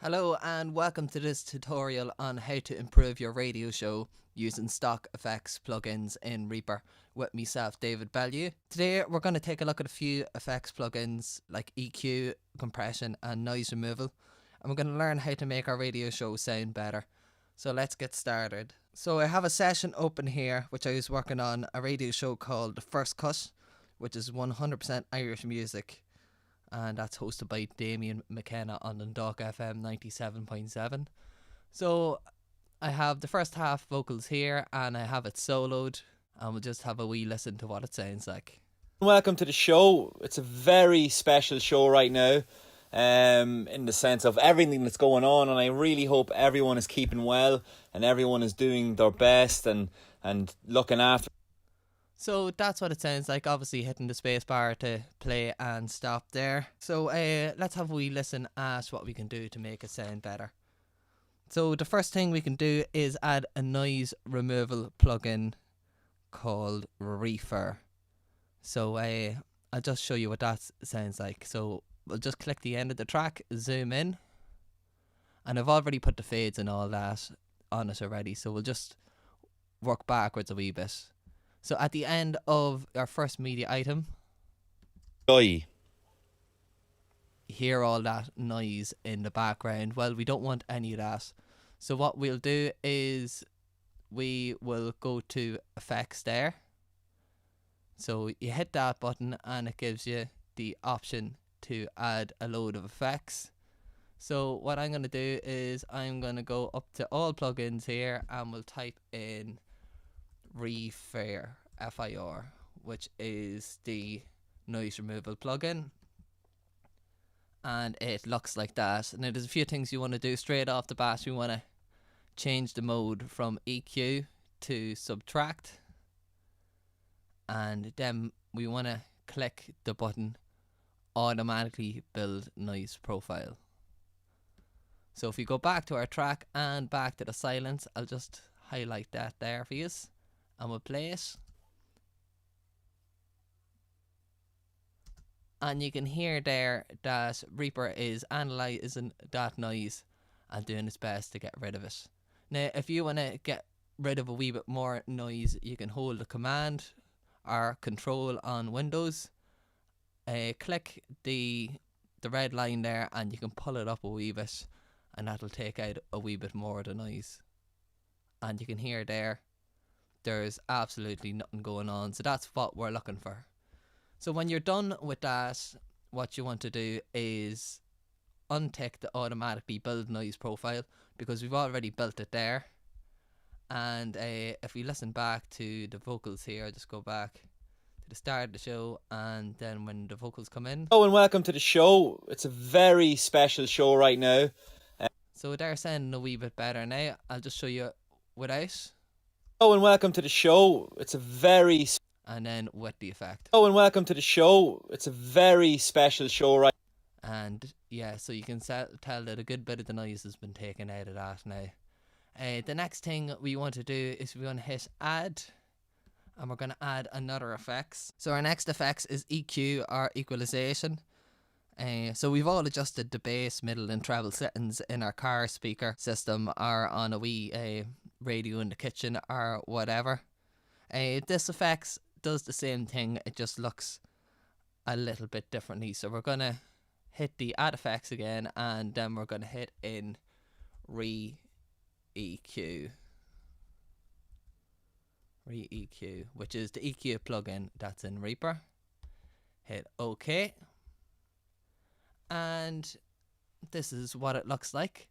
Hello and welcome to this tutorial on how to improve your radio show using stock effects plugins in Reaper with myself, David Bellew. Today we're going to take a look at a few effects plugins like EQ, compression and noise removal, and we're going to learn how to make our radio show sound better. So let's get started. So I have a session open here which I was working on a radio show called The First Cut, which is 100% Irish music, and that's hosted by Damien McKenna on Dundalk FM 97.7. So I have the first half vocals here and I have it soloed, and we'll just have a wee listen to what it sounds like. Welcome to the show. It's a very special show right now, in the sense of everything that's going on, and I really hope everyone is keeping well and everyone is doing their best and looking after. So that's what it sounds like, obviously hitting the space bar to play and stop there. So let's have a wee listen at what we can do to make it sound better. So the first thing we can do is add a noise removal plugin called Reefer. So I'll just show you what that sounds like. So we'll just click the end of the track, zoom in, and I've already put the fades and all that on it already, so we'll just work backwards a wee bit. So at the end of our first media item, Joy. hear all that noise in the background. Well, we don't want any of that. So what we'll do is we will go to effects there. So you hit that button and it gives you the option to add a load of effects. So what I'm going to do is I'm going to go up to all plugins here and we'll type in Reefer, F-I-R, which is the noise removal plugin, and it looks like that. Now there's a few things you want to do straight off the bat. We want to change the mode from EQ to subtract, and then we want to click the button automatically build noise profile. So if we go back to our track and back to the silence, I'll just highlight that there for you, and we'll play it. And you can hear there that Reaper is analysing that noise and doing its best to get rid of it. Now, if you want to get rid of a wee bit more noise, you can hold the command or control on Windows. Click the red line there and you can pull it up a wee bit, and that'll take out a wee bit more of the noise. And you can hear there's absolutely nothing going on. So that's what we're looking for. So when you're done with that, what you want to do is untick the automatically build noise profile, because we've already built it there. And if we listen back to the vocals here, just go back to the start of the show, and then when the vocals come in. Oh, and welcome to the show. It's a very special show right now. So they're sounding a wee bit better now. I'll just show you without. Oh, and welcome to the show. It's a very... And then with the effect. Oh, and welcome to the show. It's a very special show right... And yeah, so you can tell that a good bit of the noise has been taken out of that now. The next thing we want to do is we want to hit add, and we're going to add another effects. So our next effects is EQ, or equalization. So we've all adjusted the bass, middle and treble settings in our car speaker system, or on a wee radio in the kitchen or whatever. This effects does the same thing, it just looks a little bit differently. So we're going to hit the add effects again, and then we're going to hit in Re-EQ, which is the EQ plugin that's in Reaper. Hit OK, and this is what it looks like.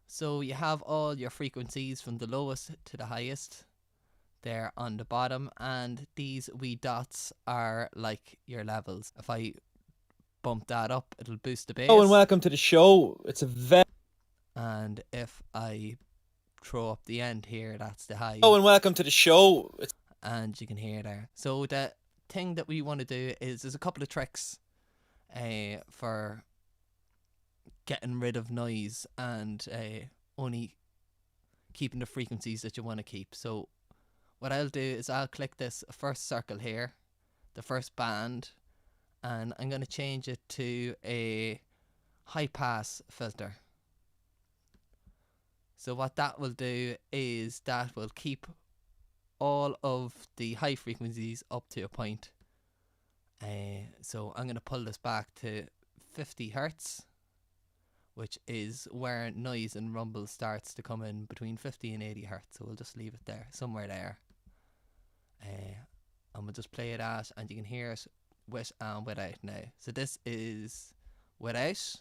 So you have all your frequencies from the lowest to the highest there on the bottom, and these wee dots are like your levels. If I bump that up, it'll boost the bass. Oh, and welcome to the show. It's a very... And if I throw up the end here, that's the high. Oh, and welcome to the show. And you can hear there. So the thing that we want to do is there's a couple of tricks for getting rid of noise and only keeping the frequencies that you want to keep. So what I'll do is I'll click this first circle here, the first band, and I'm going to change it to a high pass filter. So what that will do is that will keep all of the high frequencies up to a point. So I'm going to pull this back to 50 hertz, which is where noise and rumble starts to come in, between 50 and 80 hertz. So we'll just leave it there, somewhere there. And we'll just play it at, and you can hear it with and without now. So this is without.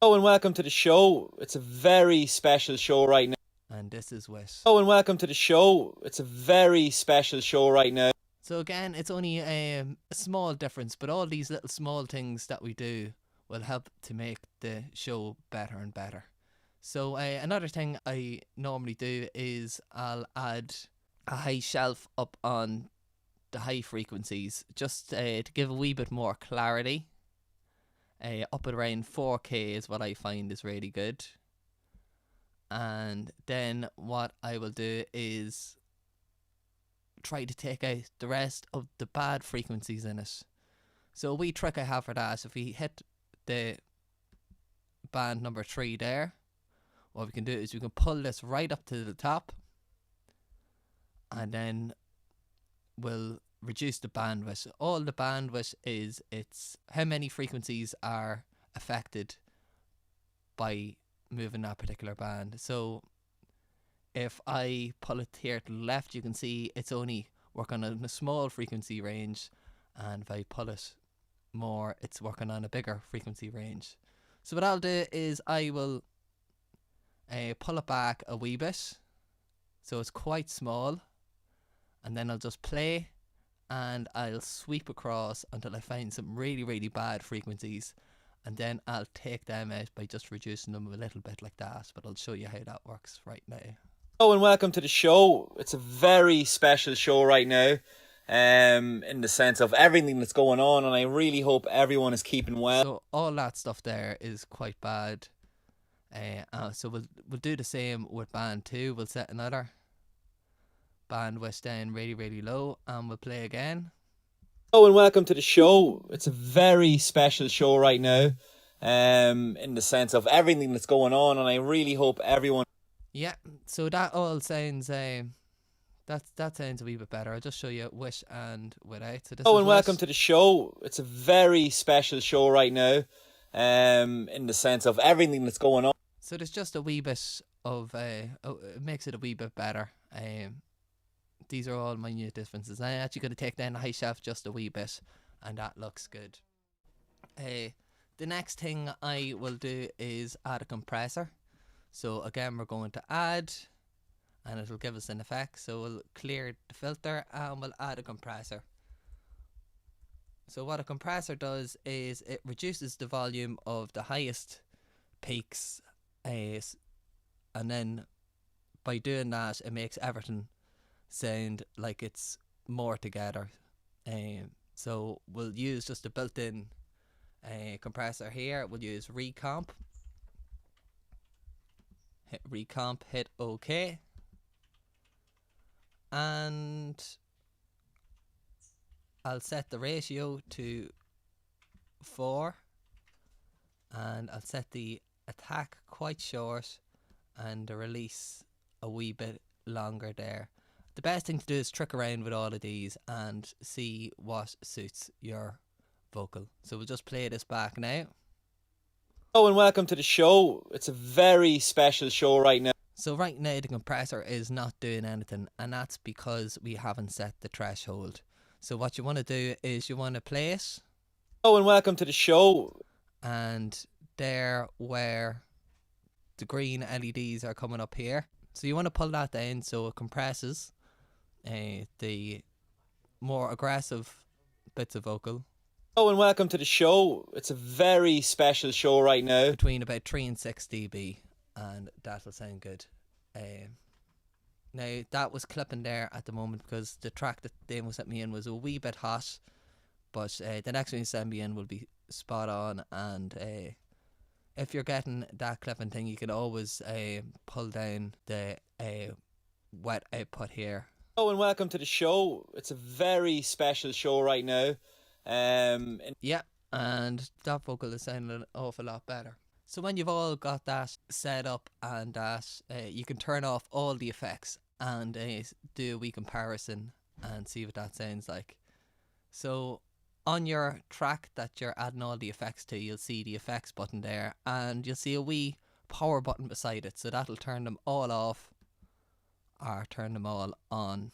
Hello and welcome to the show. It's a very special show right now. And this is with. Hello and welcome to the show. It's a very special show right now. So again, it's only a small difference, but all these little small things that we do will help to make the show better and better. So another thing I normally do is I'll add a high shelf up on the high frequencies, just to give a wee bit more clarity. Up at around 4K is what I find is really good. And then what I will do is try to take out the rest of the bad frequencies in it. So a wee trick I have for that, if we hit the band number 3 there, what we can do is we can pull this right up to the top, and then we'll reduce the bandwidth. All the bandwidth is it's how many frequencies are affected by moving that particular band. So if I pull it here to the left, you can see it's only working on a small frequency range, and if I pull it more, it's working on a bigger frequency range. So what I'll do is I will pull it back a wee bit, so it's quite small, and then I'll just play, and I'll sweep across until I find some really, really bad frequencies, and then I'll take them out by just reducing them a little bit like that. But I'll show you how that works right now. Hello and welcome to the show. It's a very special show right now, in the sense of everything that's going on, and I really hope everyone is keeping well. So all that stuff there is quite bad. So we'll do the same with band 2. We'll set another bandwidth down really, really low, and we'll play again. Hello and welcome to the show. It's a very special show right now, in the sense of everything that's going on, and I really hope everyone. Yeah, so that all sounds that sounds a wee bit better. I'll just show you with and without. So this Hello is and with. welcome to the show. It's a very special show right now, in the sense of everything that's going on. So there's just a wee bit of it makes it a wee bit better. These are all minute differences. I'm actually going to take down the high shelf just a wee bit, and that looks good. The next thing I will do is add a compressor. So again, we're going to add, and it'll give us an effect. So we'll clear the filter and we'll add a compressor. So what a compressor does is it reduces the volume of the highest peaks, and then by doing that, it makes everything sound like it's more together. So we'll use just a built-in compressor here. We'll use recomp. Hit recomp, hit OK, and I'll set the ratio to 4, and I'll set the attack quite short and the release a wee bit longer there. The best thing to do is trick around with all of these and see what suits your vocal. So we'll just play this back now. Hello and welcome to the show. It's a very special show right now. So right now the compressor is not doing anything, and that's because we haven't set the threshold. So what you want to do is you want to play it. Hello and welcome to the show. And there where the green LEDs are coming up here. So you want to pull that down so it compresses the more aggressive bits of vocal. Hello and welcome to the show. It's a very special show right now. Between about 3 and 6 dB, and that'll sound good. Now that was clipping there at the moment because the track that Damo sent me in was a wee bit hot, but the next one you send me in will be spot on. And if you're getting that clipping thing, you can always pull down the wet output here. Hello and welcome to the show. It's a very special show right now. Yeah, and that vocal is sounding an awful lot better. So when you've all got that set up and that, you can turn off all the effects and do a wee comparison and see what that sounds like. So on your track that you're adding all the effects to, you'll see the effects button there, and you'll see a wee power button beside it. So that'll turn them all off or turn them all on.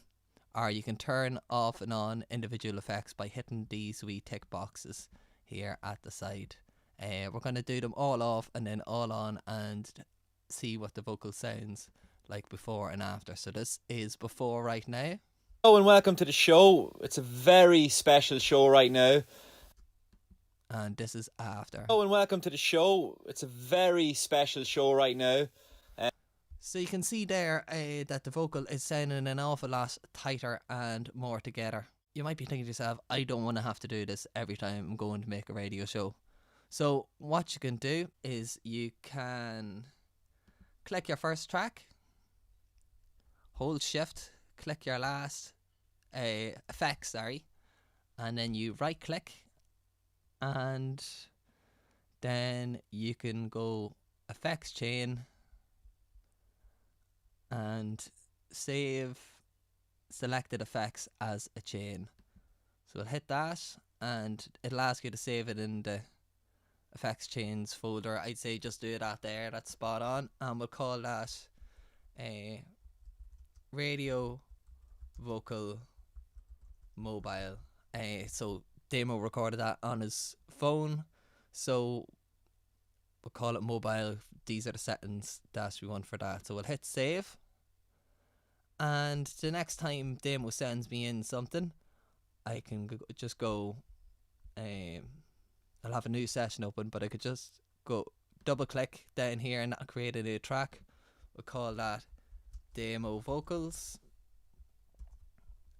Or you can turn off and on individual effects by hitting these wee tick boxes here at the side. We're going to do them all off and then all on and see what the vocal sounds like before and after. So this is before right now. Hello and welcome to the show. It's a very special show right now. And this is after. Hello and welcome to the show. It's a very special show right now. So you can see there that the vocal is sounding an awful lot tighter and more together. You might be thinking to yourself, I don't want to have to do this every time I'm going to make a radio show. So what you can do is you can click your first track, hold shift, click your last effects, and then you right click, and then you can go effects chain and save selected effects as a chain. So we'll hit that and it'll ask you to save it in the effects chains folder. I'd say just do that there, that's spot on, and we'll call that a radio vocal mobile. So Damo recorded that on his phone, so we'll call it mobile. These are the settings that we want for that. So we'll hit save, and the next time Damo sends me in something, I can just go I'll have a new session open, but I could just go double click down here and that'll create a new track. We'll call that Damo vocals,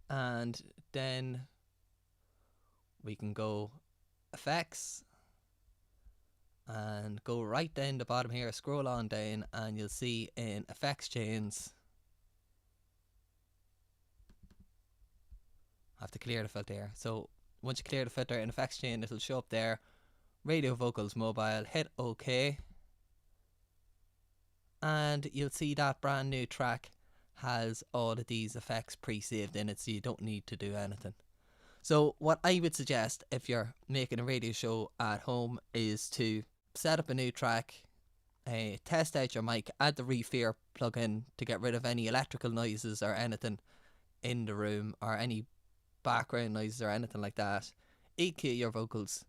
and then we can go effects and go right down the bottom here, scroll on down, and you'll see in effects chains, I have to clear the filter here. So once you clear the filter in effects chain, it'll show up there, radio vocals mobile. Hit OK, and you'll see that brand new track has all of these effects pre-saved in it, so you don't need to do anything. So what I would suggest if you're making a radio show at home is to set up a new track, test out your mic, add the Refair plugin to get rid of any electrical noises or anything in the room, or any background noises or anything like that. EQ your vocals,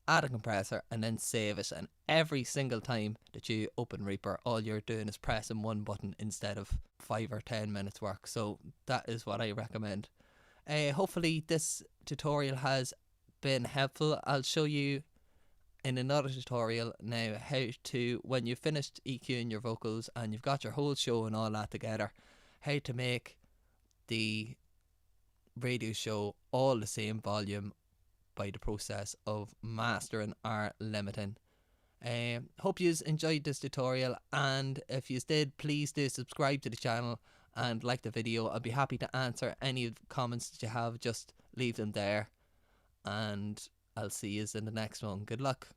add a compressor, and then save it. And every single time that you open Reaper, all you're doing is pressing one button instead of 5 or 10 minutes work. So that is what I recommend. Hopefully this tutorial has been helpful. I'll show you in another tutorial now how to, when you've finished EQing your vocals and you've got your whole show and all that together, how to make the radio show all the same volume by the process of mastering or limiting. Hope you enjoyed this tutorial, and if you did, please do subscribe to the channel and like the video. I'll be happy to answer any comments that you have. Just leave them there, and I'll see you in the next one. Good luck.